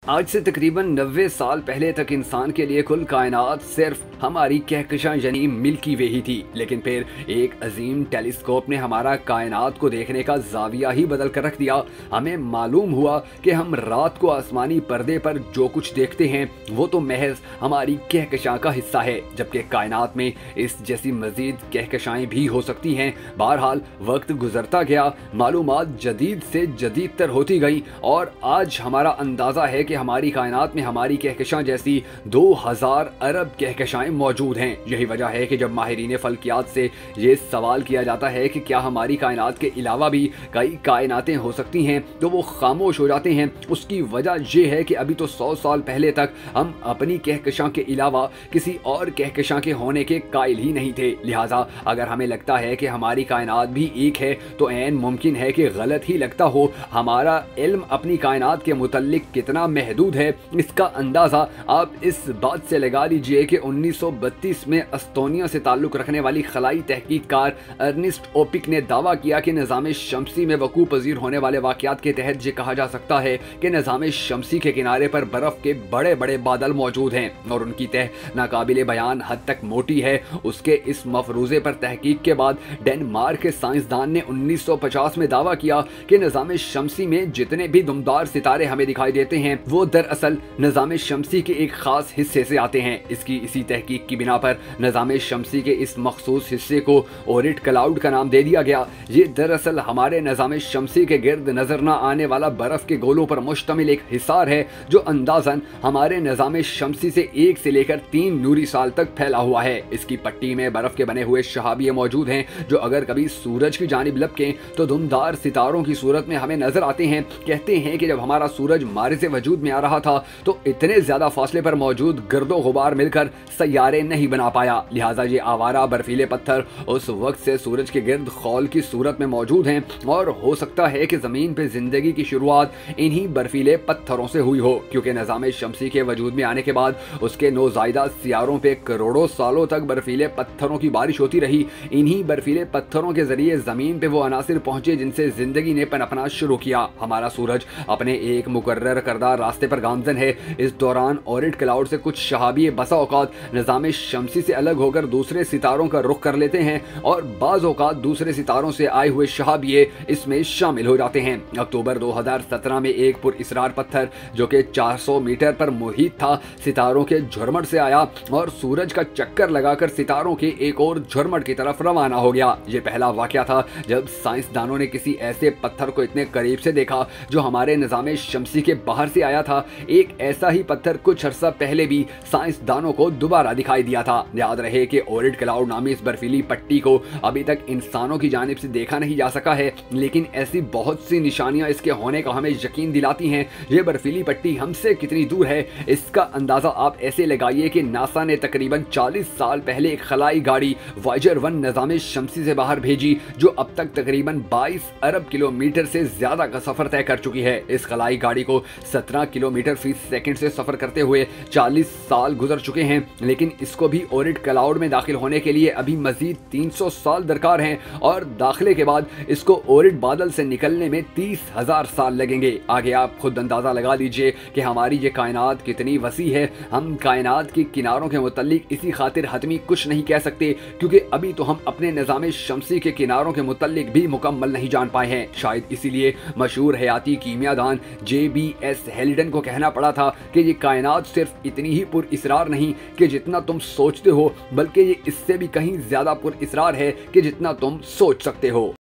आज से तकरीबन 90 साल पहले तक इंसान के लिए कुल कायनात सिर्फ हमारी कहकशां यानी मिल्की वे ही थी। लेकिन फिर एक अजीम टेलीस्कोप ने हमारा कायनात को देखने का जाविया ही बदल कर रख दिया। हमें मालूम हुआ कि हम रात को आसमानी पर्दे पर जो कुछ देखते हैं वो तो महज हमारी कहकशां का हिस्सा है, जबकि कायनात में इस जैसी मजीद कहकशाएं भी हो सकती हैं। बहरहाल वक्त गुजरता गया, मालूमात जदीद से जदीद तर होती गई और आज हमारा अंदाज़ा है कि हमारी कायनात में हमारी कहकशां जैसी 2000 अरब कहकशाएं मौजूद हैं। यही वजह है कि जब माहिरीन फल्कियात से ये सवाल किया जाता है कि क्या हमारी कायनात के अलावा भी कई कायनातें हो सकती हैं, तो वो खामोश हो जाते हैं। उसकी वजह यह है कि अभी तो 100 साल पहले तक हम अपनी कहकशां के अलावा किसी और कहकशां के होने के कायल ही नहीं थे। लिहाजा अगर हमें लगता है कि हमारी कायनात भी एक है तो ऐन मुमकिन है कि गलत ही लगता हो। हमारा इल्म अपनी कायनात के मुतल्लिक कितना महदूद है, इसका अंदाज़ा आप इस बात से लगा लीजिए कि 1932 में एस्टोनिया से ताल्लुक़ रखने वाली खलाई तहकीककार अर्नेस्ट ओपिक ने दावा किया कि निज़ाम शमसी में वकूअ पज़ीर होने वाले वाक़यात के तहत ये कहा जा सकता है कि निज़ाम शमसी के किनारे पर बर्फ़ के बड़े बड़े बादल मौजूद हैं और उनकी तह नाकाबिले बयान हद तक मोटी है। उसके इस मफरूज़े पर तहकीक के बाद डेनमार्क के साइंसदान ने 1950 में दावा किया कि निज़ाम शमसी में जितने भी दुमदार सितारे हमें दिखाई देते हैं वो दरअसल निज़ाम शमसी के एक खास हिस्से से आते हैं। इसकी इसी तहकीक की बिना पर निज़ाम शमसी के इस मखसूस हिस्से को ओरिट क्लाउड का नाम दे दिया गया। ये दरअसल हमारे निज़ाम शमसी के गिर्द नजर न आने वाला बर्फ के गोलों पर मुश्तमिल एक हिसार है जो अंदाजन हमारे निज़ाम शमसी से 1 से लेकर 3 नूरी साल तक फैला हुआ है। इसकी पट्टी में बर्फ के बने हुए शहाबिये मौजूद हैं जो अगर कभी सूरज की जानिब लपकें तो दुमदार सितारों की सूरत में हमें नजर आते हैं। कहते हैं कि जब हमारा सूरज मारिज़ वजूद में आ रहा था तो इतने ज्यादा फासले पर मौजूद गर्दो गुबार मिलकर सैयारे नहीं बना पाया। लिहाजा ये आवारा बर्फीले पत्थर उस वक्त से सूरज के गिर्द खौल की सूरत में मौजूद हैं और हो सकता है कि जमीन पे जिंदगी की शुरुआत इन्हीं बर्फीले पत्थरों से हुई हो, क्योंकि निज़ाम शमसी के वजूद में आने के बाद उसके नौजायदा सियारों पे करोड़ों सालों तक बर्फीले पत्थरों की बारिश होती रही। इन्हीं बर्फीले पत्थरों के जरिए जमीन पे वो अनासिर पहुंचे जिनसे जिंदगी ने पनपना शुरू किया। हमारा सूरज अपने एक मुकर्रर करदा रास्ते पर गामजन है। इस दौरान ओरिट क्लाउड से कुछ शहाबिये बसा औकात निज़ाम शमसी से अलग होकर दूसरे सितारों का रुख कर लेते हैं और बाज़ औकात दूसरे सितारों से आए हुए शहाबिये इसमें शामिल हो जाते हैं। अक्टूबर 2017 में एक पुरइसरार पत्थर जो कि 400 मीटर पर मुहित था सितारों के झुरमट से आया और सूरज का चक्कर लगाकर सितारों के एक और झुरमट की तरफ रवाना हो गया। ये पहला वाकया था जब साइंसदानों ने किसी ऐसे पत्थर को इतने करीब से देखा जो हमारे निज़ाम शमसी के बाहर से आया था। एक ऐसा ही पत्थर कुछ अर्सा पहले भी साइंसदानों को दोबारा दिखाई दिया था। याद रहे कि ओरिट क्लाउड नामी इस बर्फीली पट्टी को अभी तक इंसानों की जानिब से देखा नहीं जा सका है, लेकिन ऐसी बहुत सी निशानियां इसके होने का हमें यकीन दिलाती हैं। ये बर्फीली पट्टी हमसे कितनी दूर है इसका अंदाजा आप ऐसे लगाइए कि नासा ने तकरीबन 40 साल पहले एक खलाई गाड़ी वॉयेजर 1 निज़ाम शमसी से बाहर भेजी जो अब तक तकरीबन 22 अरब किलोमीटर से ज्यादा का सफर तय कर चुकी है। इस खलाई गाड़ी को 17 किलोमीटर फी सेकंड से सफर करते हुए 40 साल गुजर चुके हैं, लेकिन इसको भी ओरिट क्लाउड में दाखिल होने के लिए अभी मजीद 300 साल दरकार हैं और दाखिले के बाद इसको ओरिट बादल से निकलने में 30,000 साल लगेंगे। आगे आप खुद अंदाजा लगा लीजिए कि हमारी ये कायनात कितनी वसी है। हम कायनात के किनारों के मुतल्लिक इसी खातिर हतमी कुछ नहीं कह सकते क्योंकि अभी तो हम अपने निज़ाम शमसी के किनारों के मुतल्लिक भी मुकम्मल नहीं जान पाए हैं। शायद इसीलिए मशहूर हयाती कीमियादान JBS हेलिडन को कहना पड़ा था कि ये कायनात सिर्फ इतनी ही पुरइसरार नहीं कि जितना तुम सोचते हो, बल्कि ये इससे भी कहीं ज्यादा पुरइसरार है कि जितना तुम सोच सकते हो।